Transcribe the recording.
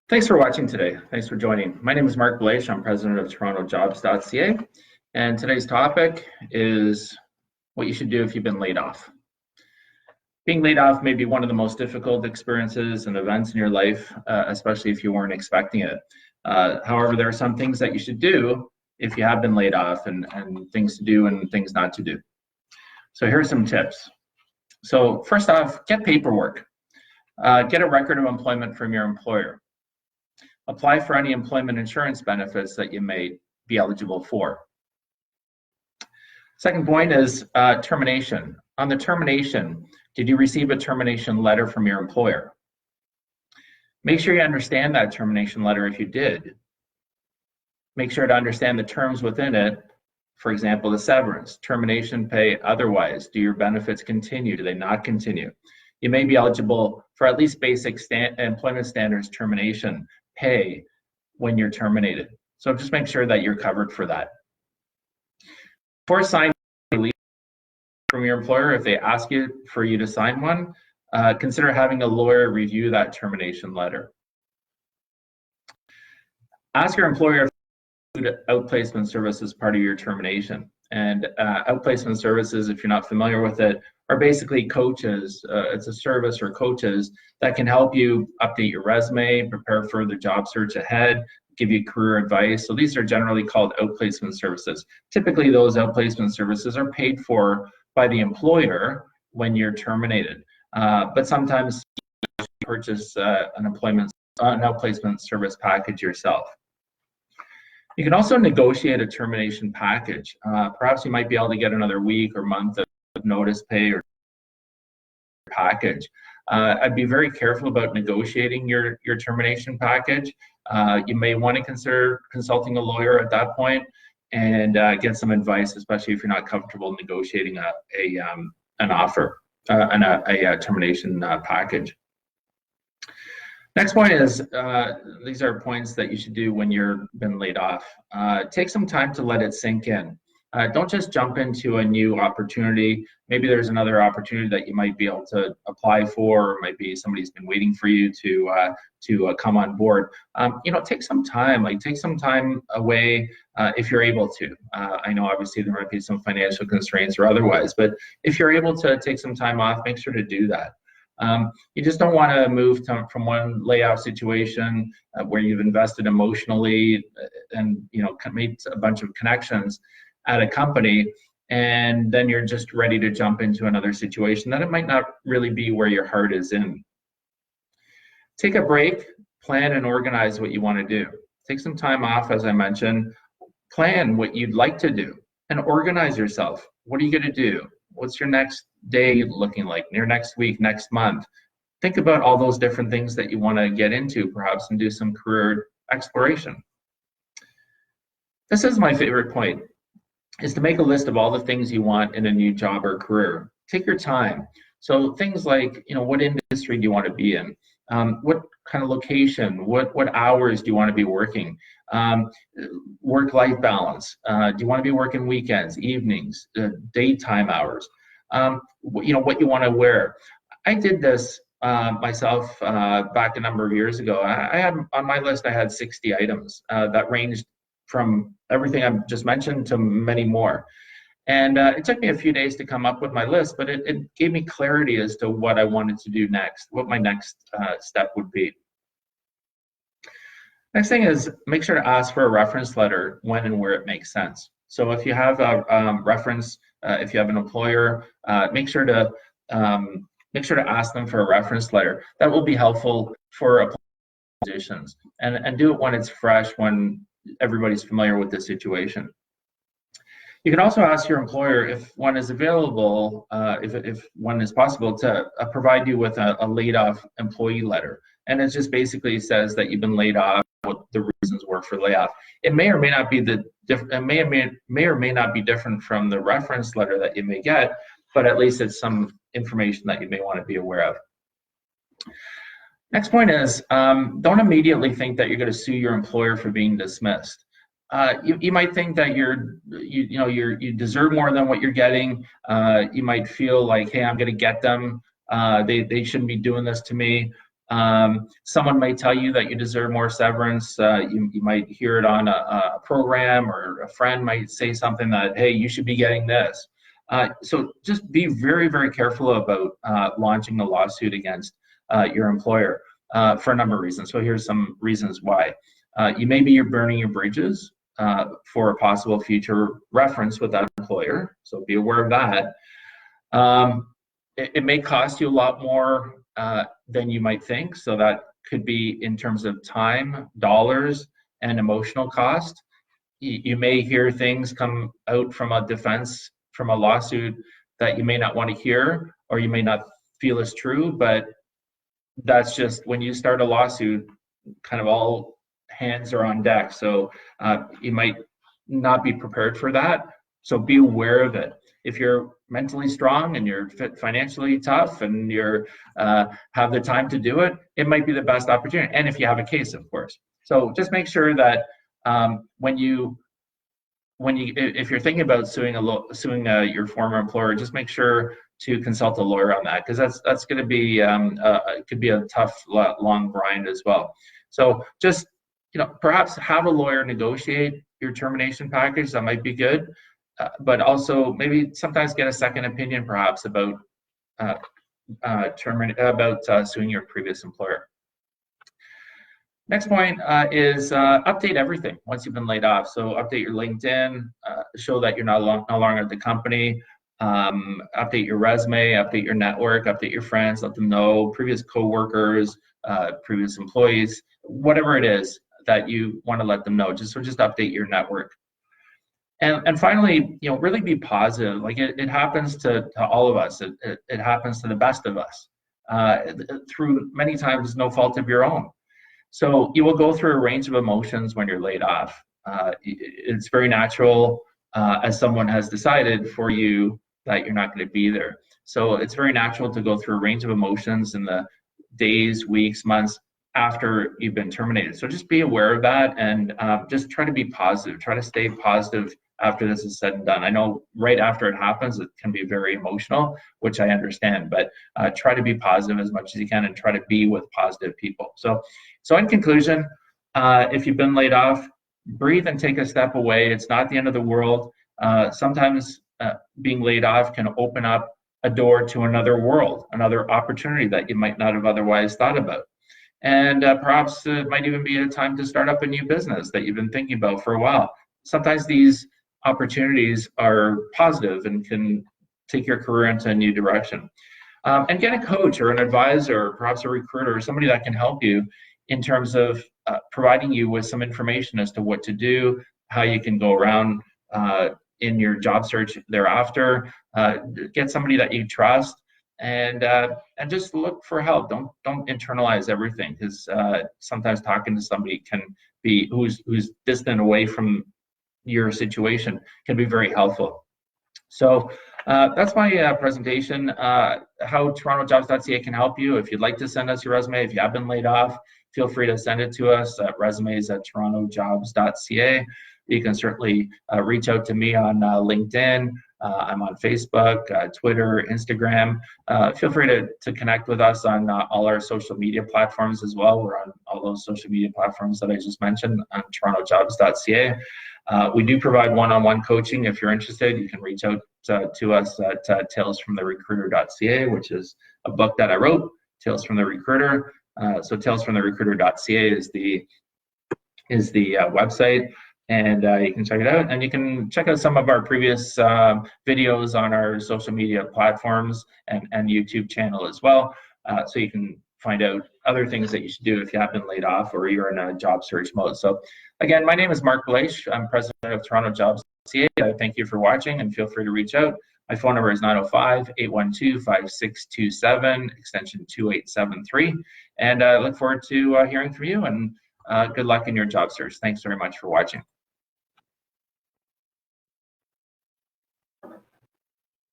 Thanks for watching today. Thanks for joining. My name is Marc Belaiche. I'm president of TorontoJobs.ca. And today's topic is what you should do if you've been laid off. Being laid off may be one of the most difficult experiences and events in your life, especially if you weren't expecting it. However, there are some things that you should do if you have been laid off and things to do and things not to do. So here are some tips. So first off, get paperwork. Get a record of employment from your employer. Apply for any employment insurance benefits that you may be eligible for. Second point is termination. On the termination, did you receive a termination letter from your employer? Make sure you understand that termination letter if you did. Make sure to understand the terms within it. For example, the severance, termination pay, otherwise. Do your benefits continue? Do they not continue? You may be eligible for at least basic employment standards termination pay when you're terminated. So just make sure that you're covered for that. Before signing a leave from your employer, if they ask you for you to sign one, consider having a lawyer review that termination letter. Ask your employer if they include outplacement services as part of your termination. And outplacement services, if you're not familiar with it, are basically coaches. It's a service or coaches that can help you update your resume, prepare for the job search ahead, give you career advice. So these are generally called outplacement services. Typically, those outplacement services are paid for by the employer when you're terminated. But sometimes you purchase an outplacement service package yourself. You can also negotiate a termination package. Perhaps you might be able to get another week or month of notice pay or package. I'd be very careful about negotiating your termination package. You may want to consider consulting a lawyer at that point and get some advice, especially if you're not comfortable negotiating an offer, a termination package. Next point is, these are points that you should do when you've been laid off. Take some time to let it sink in. Don't just jump into a new opportunity. Maybe there's another opportunity that you might be able to apply for, or maybe somebody's been waiting for you to come on board. Take some time. Take some time away if you're able to. I know obviously there might be some financial constraints or otherwise, but if you're able to take some time off, make sure to do that. You just don't want to move from one layoff situation where you've invested emotionally and made a bunch of connections at a company, and then you're just ready to jump into another situation that it might not really be where your heart is in. Take a break, plan and organize what you want to do. Take some time off, as I mentioned, plan what you'd like to do, and organize yourself. What are you going to do? What's your next day looking like, your next week, next month? Think about all those different things that you want to get into, perhaps, and do some career exploration. This is my favorite point, is to make a list of all the things you want in a new job or career. Take your time. So things like, what industry do you want to be in? What kind of location? What hours do you want to be working? Work-life balance. Do you want to be working weekends, evenings, daytime hours? What you want to wear. I did this myself back a number of years ago. I had on my list, I had 60 items that ranged from everything I've just mentioned to many more. And it took me a few days to come up with my list, but it gave me clarity as to what I wanted to do next, what my next step would be. Next thing is, make sure to ask for a reference letter when and where it makes sense. So if you have a reference, if you have an employer, make sure to ask them for a reference letter. That will be helpful for positions, and do it when it's fresh, when everybody's familiar with the situation. You can also ask your employer if one is available, if one is possible, to provide you with a laid off employee letter. And it just basically says that you've been laid off, what the reasons were for layoff. It may or may not be different from the reference letter that you may get, but at least it's some information that you may want to be aware of. Next point is, don't immediately think that you're going to sue your employer for being dismissed. You might think that you deserve more than what you're getting. You might feel like, hey, I'm going to get them. They shouldn't be doing this to me. Someone might tell you that you deserve more severance. You might hear it on a program, or a friend might say something that, hey, you should be getting this. So just be very, very careful about launching a lawsuit against your employer for a number of reasons. So here's some reasons why. You're burning your bridges for a possible future reference with that employer. So be aware of that. It may cost you a lot more than you might think. So that could be in terms of time, dollars, and emotional cost. You may hear things come out from a defense, from a lawsuit, that you may not want to hear, or you may not feel is true, but that's just, when you start a lawsuit, kind of all hands are on deck. So you might not be prepared for that. So be aware of it. If you're mentally strong and you're financially tough and you're have the time to do it, it might be the best opportunity. And if you have a case, of course. So just make sure that if you're thinking about suing your former employer, just make sure to consult a lawyer on that, because that's going to be it could be a tough, long grind as well. So just perhaps have a lawyer negotiate your termination package. That might be good, but also maybe sometimes get a second opinion, perhaps, about suing your previous employer. Next point is update everything once you've been laid off. So update your LinkedIn, show that you're no longer at the company, update your resume, update your network, update your friends, let them know, previous coworkers, previous employees, whatever it is that you want to let them know. Just update your network. And finally, really be positive. Like it happens to all of us. It happens to the best of us through many times no fault of your own. So you will go through a range of emotions when you're laid off. It's very natural as someone has decided for you that you're not going to be there. So it's very natural to go through a range of emotions in the days, weeks, months after you've been terminated. So just be aware of that, and just try to be positive. Try to stay positive after this is said and done. I know right after it happens, it can be very emotional, which I understand, but try to be positive as much as you can and try to be with positive people. So in conclusion, if you've been laid off, breathe and take a step away. It's not the end of the world. Sometimes being laid off can open up a door to another world, another opportunity that you might not have otherwise thought about. And perhaps it might even be a time to start up a new business that you've been thinking about for a while. Sometimes these opportunities are positive and can take your career into a new direction. And get a coach or an advisor, or perhaps a recruiter, or somebody that can help you in terms of providing you with some information as to what to do, how you can go around in your job search thereafter. Get somebody that you trust, and just look for help. Don't internalize everything, because sometimes talking to somebody can be who's distant away from your situation can be very helpful. So that's my presentation, how TorontoJobs.ca can help you. If you'd like to send us your resume, if you have been laid off, feel free to send it to us at resumes@TorontoJobs.ca. You can certainly reach out to me on LinkedIn. I'm on Facebook, Twitter, Instagram. Feel free to connect with us on all our social media platforms as well. We're on all those social media platforms that I just mentioned on TorontoJobs.ca. We do provide one-on-one coaching. If you're interested, you can reach out to us at talesfromtherecruiter.ca, which is a book that I wrote, Tales from the Recruiter. So talesfromtherecruiter.ca is the website, and you can check it out. And you can check out some of our previous videos on our social media platforms and YouTube channel as well. So you can find out other things that you should do if you have been laid off or you're in a job search mode. So again, my name is Marc Belaiche. I'm president of TorontoJobs.ca. Thank you for watching, and feel free to reach out. My phone number is 905-812-5627, extension 2873. And I look forward to hearing from you, and good luck in your job search. Thanks very much for watching.